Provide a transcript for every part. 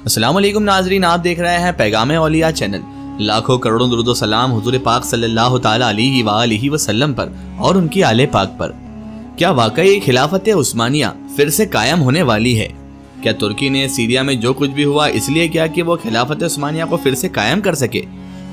अस्सलाम वालेकुम नाजरीन, आप देख रहे हैं पैगाम औलिया चैनल। लाखों करोड़ों दुरूद व सलाम हुजूर पाक सल्लल्लाहु ताला अलैहि वसल्लम पर और उनकी आले पाक पर। क्या वाकई खिलाफत उस्मानिया फिर से कायम होने वाली है? क्या तुर्की ने सीरिया में जो कुछ भी हुआ इसलिए क्या कि वो खिलाफत उस्मानिया को फिर से कायम कर सके?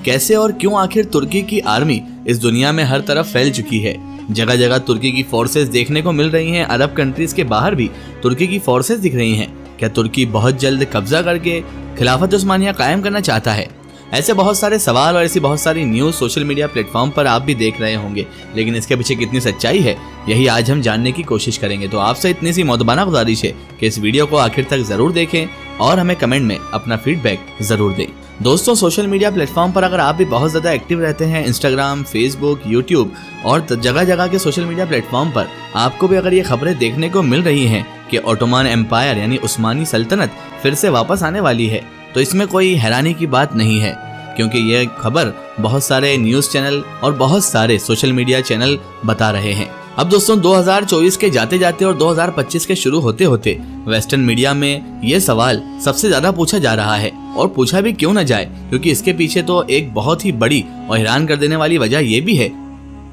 कैसे और क्यों आखिर तुर्की की आर्मी इस दुनिया में हर तरफ फैल चुकी है? जगह जगह तुर्की की फोर्सेस देखने को मिल रही हैं। अरब कंट्रीज के बाहर भी तुर्की की फोर्सेस दिख रही हैं। क्या तुर्की बहुत जल्द कब्जा करके खिलाफत उस्मानिया कायम करना चाहता है? ऐसे बहुत सारे सवाल और ऐसी बहुत सारी न्यूज़ सोशल मीडिया प्लेटफॉर्म पर आप भी देख रहे होंगे, लेकिन इसके पीछे कितनी सच्चाई है यही आज हम जानने की कोशिश करेंगे। तो आपसे इतनी सी मौदबाना गुजारिश है कि इस वीडियो को आखिर तक जरूर देखें और हमें कमेंट में अपना फीडबैक जरूर दें। दोस्तों, सोशल मीडिया प्लेटफॉर्म पर अगर आप भी बहुत ज़्यादा एक्टिव रहते हैं, इंस्टाग्राम, फेसबुक, यूट्यूब और जगह जगह के सोशल मीडिया प्लेटफॉर्म पर आपको भी अगर ये खबरें देखने को मिल रही हैं कि ओटोमान एम्पायर यानी उस्मानी सल्तनत फिर से वापस आने वाली है, तो इसमें कोई हैरानी की बात नहीं है, क्योंकि यह खबर बहुत सारे न्यूज़ चैनल और बहुत सारे सोशल मीडिया चैनल बता रहे हैं। अब दोस्तों, 2024 के जाते जाते और 2025 के शुरू होते होते वेस्टर्न मीडिया में ये सवाल सबसे ज्यादा पूछा जा रहा है, और पूछा भी क्यों न जाए, क्योंकि इसके पीछे तो एक बहुत ही बड़ी और हैरान कर देने वाली वजह यह भी है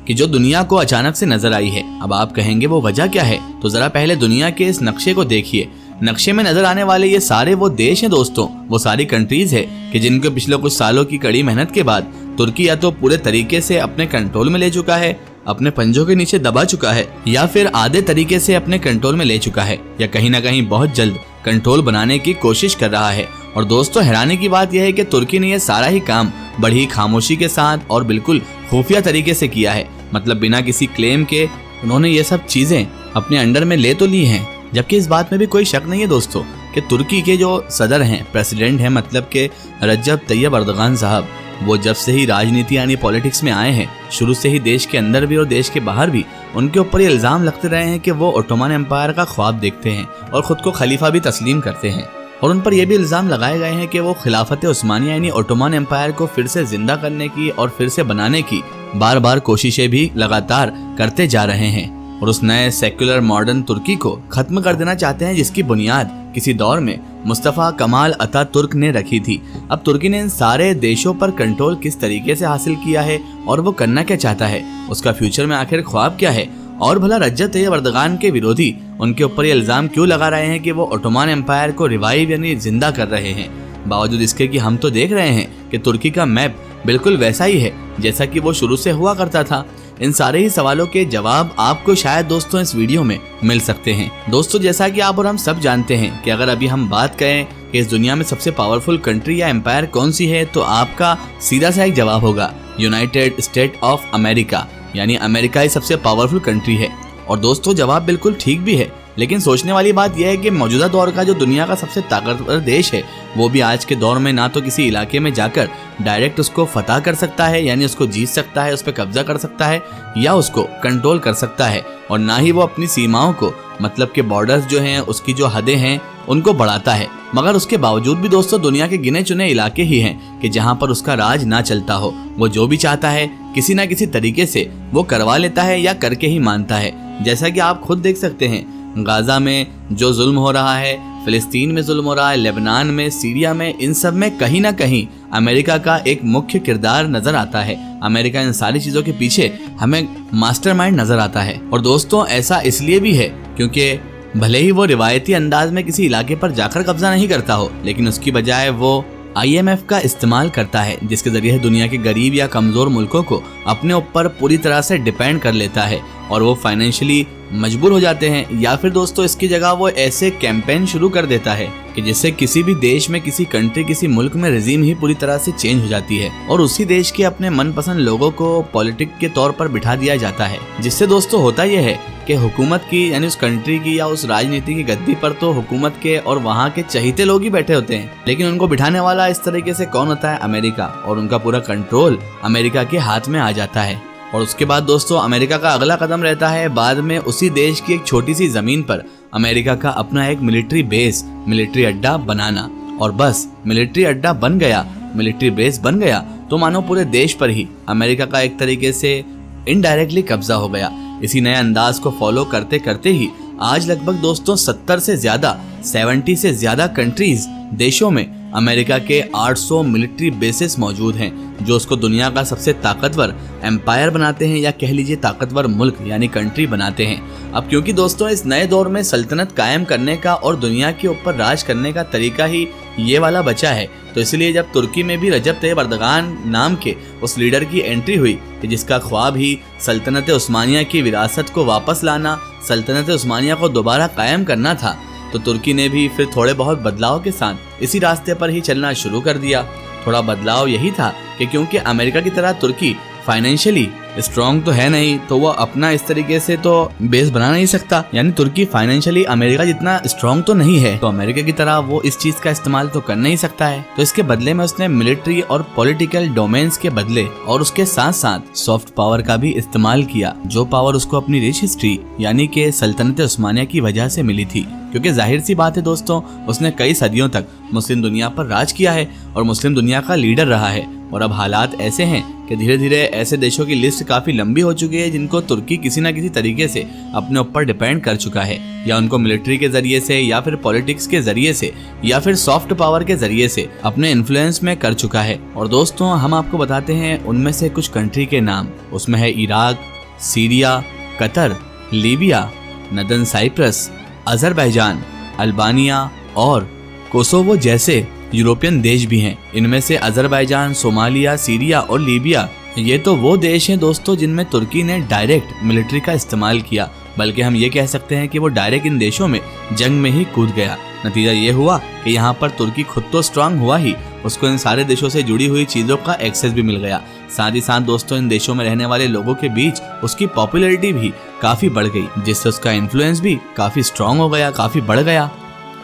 कि जो दुनिया को अचानक से नजर आई है। अब आप कहेंगे वो वजह क्या है, तो जरा पहले दुनिया के इस नक्शे को देखिए। नक्शे में नजर आने वाले ये सारे वो देश हैं दोस्तों, वो सारी कंट्रीज है कि जिनको पिछले कुछ सालों की कड़ी मेहनत के बाद तुर्की या तो पूरे तरीके से अपने कंट्रोल में ले चुका है, अपने पंजों के नीचे दबा चुका है, या फिर आधे तरीके से अपने कंट्रोल में ले चुका है, या कहीं ना कहीं बहुत जल्द कंट्रोल बनाने की कोशिश कर रहा है। और दोस्तों, हैरानी की बात यह है कि तुर्की ने यह सारा ही काम बड़ी खामोशी के साथ और बिल्कुल खुफिया तरीके से किया है। मतलब बिना किसी क्लेम के उन्होंने ये सब चीजें अपने अंडर में ले तो ली हैं, जबकि इस बात में भी कोई शक नहीं है दोस्तों कि तुर्की के जो सदर हैं, प्रेसिडेंट हैं, मतलब के रजब तैयब अर्दगान साहब, वो जब से ही राजनीति यानी पॉलिटिक्स में आए हैं, शुरू से ही देश के अंदर भी और देश के बाहर भी उनके ऊपर ये इल्जाम लगते रहे हैं कि वो ओटोमान एम्पायर का ख्वाब देखते हैं और खुद को खलीफा भी तस्लीम करते हैं। और उन पर यह भी इल्जाम लगाए गए हैं कि वो खिलाफत उस्मानिया यानी ओटोमान एम्पायर को फिर से जिंदा करने की और फिर से बनाने की बार बार कोशिशें भी लगातार करते जा रहे हैं, और उस नए सेक्युलर मॉडर्न तुर्की को खत्म कर देना चाहते हैं जिसकी बुनियाद किसी दौर में मुस्तफा कमाल अतातुर्क ने रखी थी। अब तुर्की ने इन सारे देशों पर कंट्रोल किस तरीके से हासिल किया है और वो करना क्या चाहता है, उसका फ्यूचर में आखिर ख्वाब क्या है, और भला रजब तैयब अर्दगान के विरोधी उनके ऊपर ये इल्जाम क्यों लगा रहे हैं कि वो ओटोमान एम्पायर को रिवाइव यानी जिंदा कर रहे हैं, बावजूद इसके कि हम तो देख रहे हैं कि तुर्की का मैप बिल्कुल वैसा ही है जैसा कि वो शुरू से हुआ करता था। इन सारे ही सवालों के जवाब आपको शायद दोस्तों इस वीडियो में मिल सकते हैं। दोस्तों, जैसा कि आप और हम सब जानते हैं कि अगर अभी हम बात करें कि इस दुनिया में सबसे पावरफुल कंट्री या एम्पायर कौन सी है, तो आपका सीधा सा एक जवाब होगा यूनाइटेड स्टेट ऑफ अमेरिका, यानी अमेरिका ही सबसे पावरफुल कंट्री है। और दोस्तों, जवाब बिल्कुल ठीक भी है, लेकिन सोचने वाली बात यह है कि मौजूदा दौर का जो दुनिया का सबसे ताकतवर देश है, वो भी आज के दौर में ना तो किसी इलाके में जाकर डायरेक्ट उसको फतह कर सकता है, यानी उसको जीत सकता है, उस पर कब्जा कर सकता है या उसको कंट्रोल कर सकता है, और ना ही वो अपनी सीमाओं को, मतलब के बॉर्डर्स जो हैं, उसकी जो हदें हैं, उनको बढ़ाता है। मगर उसके बावजूद भी दोस्तों दुनिया के गिने चुने इलाके ही हैं कि जहां पर उसका राज ना चलता हो। वो जो भी चाहता है किसी ना किसी तरीके से वो करवा लेता है या करके ही मानता है। जैसा कि आप खुद देख सकते हैं, गाजा में जो जुल्म हो रहा है, फिलिस्तीन में जुल्म हो रहा है, लेबनान में, सीरिया में, इन सब में कहीं ना कहीं अमेरिका का एक मुख्य किरदार नजर आता है। अमेरिका इन सारी चीजों के पीछे हमें मास्टरमाइंड नजर आता है। और दोस्तों, ऐसा इसलिए भी है क्योंकि भले ही वो रिवायती अंदाज में किसी इलाके पर जाकर कब्जा नहीं करता हो, लेकिन उसकी बजाय वो IMF का इस्तेमाल करता है, जिसके जरिए दुनिया के गरीब या कमजोर मुल्कों को अपने ऊपर पूरी तरह से डिपेंड कर लेता है, और वो फाइनेंशियली मजबूर हो जाते हैं। या फिर दोस्तों, इसकी जगह वो ऐसे कैंपेन शुरू कर देता है कि जिससे किसी भी देश में, किसी कंट्री, किसी मुल्क में रिजीम ही पूरी तरह से चेंज हो जाती है, और उसी देश के अपने मनपसंद लोगों को पॉलिटिक के तौर पर बिठा दिया जाता है। जिससे दोस्तों होता यह है कि हुकूमत की यानी उस कंट्री की या उस राजनीति की गद्दी पर तो हुकूमत के और वहाँ के चहीते लोग ही बैठे होते हैं, लेकिन उनको बिठाने वाला इस तरीके से कौन होता है? अमेरिका, और उनका पूरा कंट्रोल अमेरिका के हाथ में आ जाता है। और उसके बाद दोस्तों, अमेरिका का अगला कदम रहता है बाद में उसी देश की एक छोटी सी जमीन पर अमेरिका का अपना एक मिलिट्री बेस, मिलिट्री अड्डा बनाना। और बस मिलिट्री अड्डा बन गया, मिलिट्री बेस बन गया, तो मानो पूरे देश पर ही अमेरिका का एक तरीके से इनडायरेक्टली कब्जा हो गया। इसी नए अंदाज को फॉलो करते करते ही आज लगभग दोस्तों 70 से ज्यादा कंट्रीज देशों में अमेरिका के 800 मिलिट्री बेसेस मौजूद हैं, जो उसको दुनिया का सबसे ताकतवर एम्पायर बनाते हैं, या कह लीजिए ताकतवर मुल्क यानी कंट्री बनाते हैं। अब क्योंकि दोस्तों इस नए दौर में सल्तनत कायम करने का और दुनिया के ऊपर राज करने का तरीका ही ये वाला बचा है, तो इसलिए जब तुर्की में भी रजब तैयब अर्दगान नाम के उस लीडर की एंट्री हुई कि जिसका ख्वाब ही सल्तनत उस्मानिया की विरासत को वापस लाना, सल्तनत उस्मानिया को दोबारा कायम करना था, तो तुर्की ने भी फिर थोड़े बहुत बदलाव के साथ इसी रास्ते पर ही चलना शुरू कर दिया। थोड़ा बदलाव यही था कि क्योंकि अमेरिका की तरह तुर्की फाइनेंशियली स्ट्रॉन्ग तो है नहीं, तो वो अपना इस तरीके से तो बेस बना नहीं सकता, यानी तुर्की फाइनेंशियली अमेरिका जितना स्ट्रॉन्ग तो नहीं है, तो अमेरिका की तरह वो इस चीज का इस्तेमाल तो कर नहीं सकता है। तो इसके बदले में उसने मिलिट्री और पॉलिटिकल डोमेन्स के बदले और उसके साथ साथ सॉफ्ट पावर का भी इस्तेमाल किया, जो पावर उसको अपनी रिच हिस्ट्री यानी कि सल्तनत उस्मानिया की वजह से मिली थी। क्योंकि जाहिर सी बात है दोस्तों, उसने कई सदियों तक मुस्लिम दुनिया पर राज किया है और मुस्लिम दुनिया का लीडर रहा है। और अब हालात ऐसे हैं कि धीरे धीरे ऐसे देशों की लिस्ट काफी लंबी हो चुकी है जिनको तुर्की किसी न किसी तरीके से अपने ऊपर डिपेंड कर चुका है, या उनको मिलिट्री के जरिए से, या फिर पॉलिटिक्स के जरिए से, या फिर सॉफ्ट पावर के जरिए से अपने इन्फ्लुएंस में कर चुका है। और दोस्तों हम आपको बताते हैं उनमें से कुछ कंट्री के नाम। उसमें है इराक, सीरिया, कतर, लीबिया, नदन साइप्रस, अजरबैजान, अल्बानिया और कोसोवो जैसे यूरोपियन देश भी हैं। इनमें से अजरबैजान, सोमालिया, सीरिया और लीबिया ये तो वो देश हैं दोस्तों जिनमें तुर्की ने डायरेक्ट मिलिट्री का इस्तेमाल किया, बल्कि हम ये कह सकते हैं कि वो डायरेक्ट इन देशों में जंग में ही कूद गया। नतीजा ये हुआ कि यहाँ पर तुर्की खुद तो स्ट्रांग हुआ ही, उसको इन सारे देशों से जुड़ी हुई चीज़ों का एक्सेस भी मिल गया। साथ ही साथ दोस्तों इन देशों में रहने वाले लोगों के बीच उसकी पॉपुलैरिटी भी काफ़ी बढ़ गई, जिससे उसका इन्फ्लुएंस भी काफ़ी स्ट्रांग हो गया, काफ़ी बढ़ गया।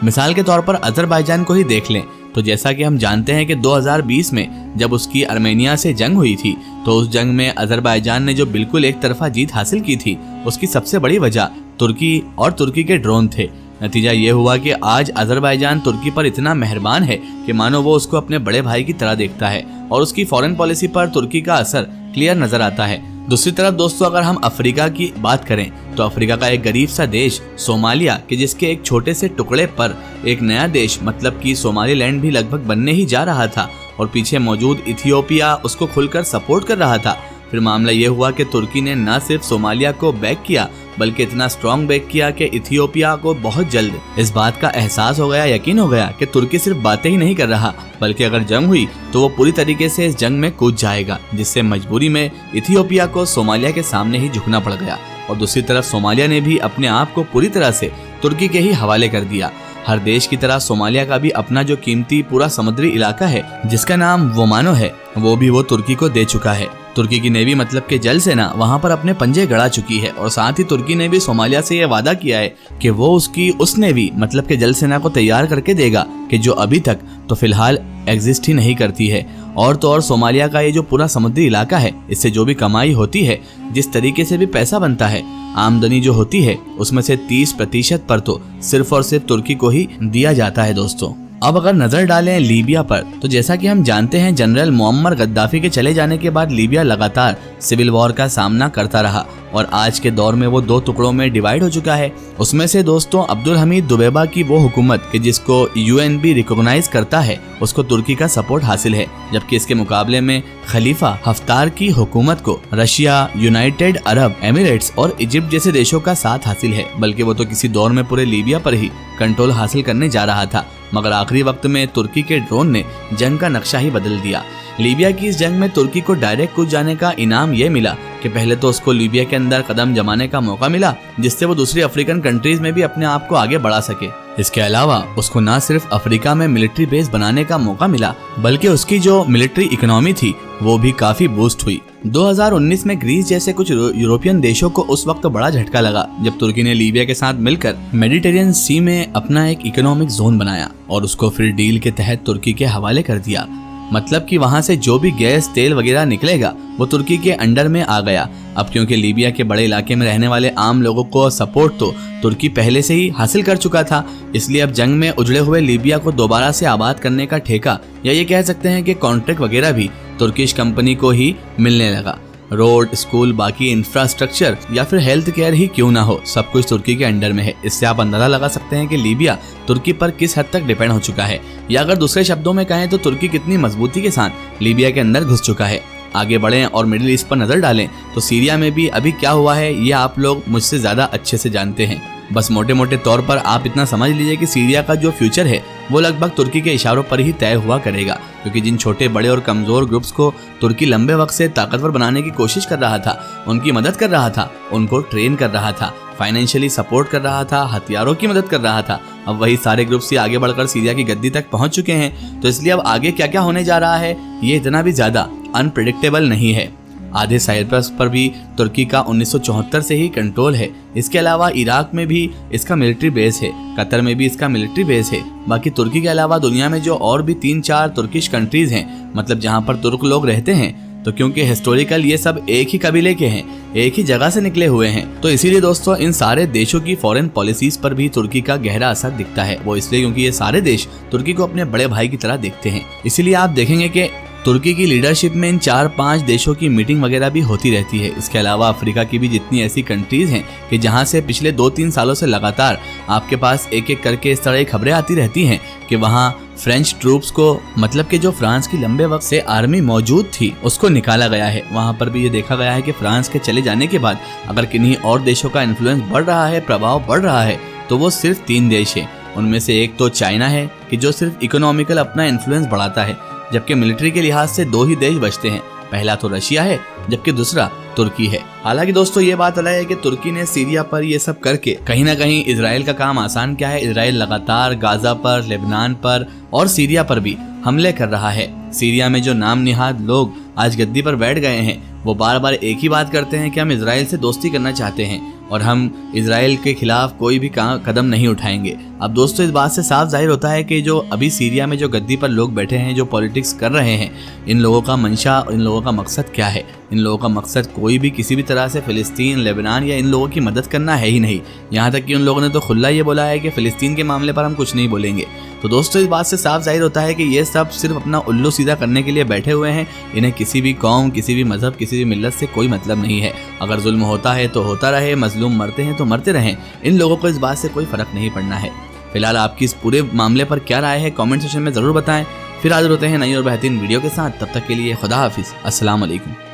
मिसाल के तौर पर अजरबैजान को ही देख लें, तो जैसा कि हम जानते हैं कि 2020 में जब उसकी आर्मेनिया से जंग हुई थी, तो उस जंग में अजरबैजान ने जो बिल्कुल एक तरफा जीत हासिल की थी, उसकी सबसे बड़ी वजह तुर्की और तुर्की के ड्रोन थे। नतीजा ये हुआ कि आज अजरबैजान तुर्की पर इतना मेहरबान है कि मानो वो उसको अपने बड़े भाई की तरह देखता है, और उसकी फॉरेन पॉलिसी पर तुर्की का असर क्लियर नजर आता है। दूसरी तरफ दोस्तों अगर हम अफ्रीका की बात करें, तो अफ्रीका का एक गरीब सा देश सोमालिया के जिसके एक छोटे से टुकड़े पर एक नया देश मतलब कि सोमालीलैंड भी लगभग बनने ही जा रहा था, और पीछे मौजूद इथियोपिया उसको खुलकर सपोर्ट कर रहा था। फिर मामला ये हुआ कि तुर्की ने न सिर्फ सोमालिया को बैक किया, बल्कि इतना स्ट्रॉन्ग बैक किया कि इथियोपिया को बहुत जल्द इस बात का एहसास हो गया, यकीन हो गया कि तुर्की सिर्फ बातें ही नहीं कर रहा, बल्कि अगर जंग हुई तो वो पूरी तरीके से इस जंग में कूद जाएगा, जिससे मजबूरी में इथियोपिया को सोमालिया के सामने ही झुकना पड़ गया। और दूसरी तरफ सोमालिया ने भी अपने आप को पूरी तरह से तुर्की के ही हवाले कर दिया। हर देश की तरह सोमालिया का भी अपना जो कीमती पूरा समुद्री इलाका है जिसका नाम वोमानो है, वो भी वो तुर्की को दे चुका है। तुर्की की नेवी मतलब के जल सेना वहां पर अपने पंजे गड़ा चुकी है, और साथ ही तुर्की ने भी सोमालिया से यह वादा किया है कि वो उसकी उस नेवी मतलब के जल सेना को तैयार करके देगा कि जो अभी तक तो फिलहाल एग्जिस्ट ही नहीं करती है। और तो और सोमालिया का ये जो पूरा समुद्री इलाका है, इससे जो भी कमाई होती है, जिस तरीके से भी पैसा बनता है, आमदनी जो होती है, उसमें से 30% पर तो सिर्फ और सिर्फ तुर्की को ही दिया जाता है दोस्तों। अब अगर नजर डालें लीबिया पर, तो जैसा कि हम जानते हैं जनरल मुअम्मर गद्दाफी के चले जाने के बाद लीबिया लगातार सिविल वॉर का सामना करता रहा, और आज के दौर में वो दो टुकड़ों में डिवाइड हो चुका है। उसमें से दोस्तों अब्दुल हमीद दुबैबा की वो हुकूमत कि जिसको UN भी रिकॉग्नाइज करता है, उसको तुर्की का सपोर्ट हासिल है, जबकि इसके मुकाबले में खलीफा हफ्तार की हुकूमत को रशिया, यूनाइटेड अरब एमिरेट्स और इजिप्ट जैसे देशों का साथ हासिल है। बल्कि वो तो किसी दौर में पूरे लीबिया पर ही कंट्रोल हासिल करने जा रहा था, मगर आखिरी वक्त में तुर्की के ड्रोन ने जंग का नक्शा ही बदल दिया। लीबिया की इस जंग में तुर्की को डायरेक्ट कूद जाने का इनाम ये मिला कि पहले तो उसको लीबिया के अंदर कदम जमाने का मौका मिला, जिससे वो दूसरी अफ्रीकन कंट्रीज में भी अपने आप को आगे बढ़ा सके। इसके अलावा उसको न सिर्फ अफ्रीका में मिलिट्री बेस बनाने का मौका मिला, बल्कि उसकी जो मिलिट्री इकोनॉमी थी वो भी काफी बूस्ट हुई। 2019 में ग्रीस जैसे कुछ यूरोपियन देशों को उस वक्त बड़ा झटका लगा जब तुर्की ने लीबिया के साथ मिलकर मेडिटेरियन सी में अपना एक इकोनॉमिक जोन बनाया, और उसको फिर डील के तहत तुर्की के हवाले कर दिया। मतलब कि वहां से जो भी गैस, तेल वगैरह निकलेगा वो तुर्की के अंडर में आ गया। अब क्योंकि लीबिया के बड़े इलाके में रहने वाले आम लोगों को सपोर्ट तो तुर्की पहले से ही हासिल कर चुका था, इसलिए अब जंग में उजड़े हुए लीबिया को दोबारा से आबाद करने का ठेका, या ये कह सकते हैं कि कॉन्ट्रैक्ट वगैरह भी तुर्किश कंपनी को ही मिलने लगा। रोड, स्कूल, बाकी इंफ्रास्ट्रक्चर या फिर हेल्थ केयर ही क्यों ना हो, सब कुछ तुर्की के अंडर में है। इससे आप अंदाजा लगा सकते हैं कि लीबिया तुर्की पर किस हद तक डिपेंड हो चुका है, या अगर दूसरे शब्दों में कहें तो तुर्की कितनी मजबूती के साथ लीबिया के अंदर घुस चुका है। आगे बढ़ें और मिडिल ईस्ट पर नजर डालें तो सीरिया में भी अभी क्या हुआ है ये आप लोग मुझसे ज्यादा अच्छे से जानते हैं। बस मोटे मोटे तौर पर आप इतना समझ लीजिए कि सीरिया का जो फ्यूचर है वो लगभग तुर्की के इशारों पर ही तय हुआ करेगा, क्योंकि जिन छोटे बड़े और कमजोर ग्रुप्स को तुर्की लंबे वक्त से ताकतवर बनाने की कोशिश कर रहा था, उनकी मदद कर रहा था, उनको ट्रेन कर रहा था, फाइनेंशियली सपोर्ट कर रहा था, हथियारों की मदद कर रहा था, अब वही सारे ग्रुप्स ही आगे बढ़कर सीरिया की गद्दी तक पहुंच चुके हैं। तो इसलिए अब आगे क्या क्या होने जा रहा है ये इतना भी ज्यादा अनप्रिडिक्टेबल नहीं है। आधे साइप्रस पर भी तुर्की का 1974 से ही कंट्रोल है। इसके अलावा इराक में भी इसका मिलिट्री बेस है, कतर में भी इसका मिलिट्री बेस है। बाकी तुर्की के अलावा दुनिया में जो और भी 3-4 तुर्किश कंट्रीज हैं, मतलब जहां पर तुर्क लोग रहते हैं, तो क्योंकि हिस्टोरिकल ये सब एक ही कबीले के हैं, एक ही जगह से निकले हुए हैं, तो इसीलिए दोस्तों इन सारे देशों की फॉरेन पॉलिसीज पर भी तुर्की का गहरा असर दिखता है। वो इसलिए क्योंकि ये सारे देश तुर्की को अपने बड़े भाई की तरह देखते हैं। इसीलिए आप देखेंगे कि तुर्की की लीडरशिप में इन 4-5 देशों की मीटिंग वगैरह भी होती रहती है। इसके अलावा अफ्रीका की भी जितनी ऐसी कंट्रीज हैं कि जहां से पिछले 2-3 सालों से लगातार आपके पास एक एक करके इस तरह की खबरें आती रहती हैं कि वहां फ्रेंच ट्रूप्स को, मतलब कि जो फ्रांस की लंबे वक्त से आर्मी मौजूद थी, उसको निकाला गया है। वहां पर भी ये देखा गया है कि फ्रांस के चले जाने के बाद अगर किन्हीं और देशों का इन्फ्लुएंस बढ़ रहा है, प्रभाव बढ़ रहा है, तो वो सिर्फ 3 देश हैं। उनमें से एक तो चाइना है कि जो सिर्फ इकोनॉमिकल अपना इन्फ्लुएंस बढ़ाता है, जबकि मिलिट्री के लिहाज से 2 ही देश बचते हैं। पहला तो रशिया है, जबकि दूसरा तुर्की है। हालांकि दोस्तों ये बात अलग है कि तुर्की ने सीरिया पर ये सब करके कहीं ना कहीं इजराइल का काम आसान किया है। इजराइल लगातार गाजा पर, लेबनान पर और सीरिया पर भी हमले कर रहा है। सीरिया में जो नाम निहाद लोग आज गद्दी पर बैठ गए हैं वो बार बार एक ही बात करते हैं कि हम इजराइल से दोस्ती करना चाहते हैं और हम इजराइल के खिलाफ कोई भी कदम नहीं उठाएंगे। अब दोस्तों इस बात से साफ जाहिर होता है कि जो अभी सीरिया में जो गद्दी पर लोग बैठे हैं, जो पॉलिटिक्स कर रहे हैं, इन लोगों का मंशा, इन लोगों का मकसद क्या है। इन लोगों का मकसद कोई भी किसी भी तरह से फिलिस्तीन, लेबनान या इन लोगों की मदद करना है ही नहीं। यहाँ तक कि उन लोगों ने तो खुला ये बोला है कि फिलिस्तीन के मामले पर हम कुछ नहीं बोलेंगे। तो दोस्तों इस बात से साफ जाहिर होता है कि ये सब सिर्फ अपना उल्लू सीधा करने के लिए बैठे हुए हैं। इन्हें किसी भी कौम, किसी भी मजहब, किसी भी मिल्लत से कोई मतलब नहीं है। अगर जुल्म होता है तो होता रहे, मजलूम मरते हैं तो मरते रहें, इन लोगों को इस बात से कोई फर्क नहीं पड़ना है। फिलहाल आपकी इस पूरे मामले पर क्या राय है कमेंट सेक्शन में जरूर बताएं। फिर हाजिर होते हैं नई और बेहतरीन वीडियो के साथ। तब तक के लिए खुदा हाफिज, अस्सलाम वालेकुम।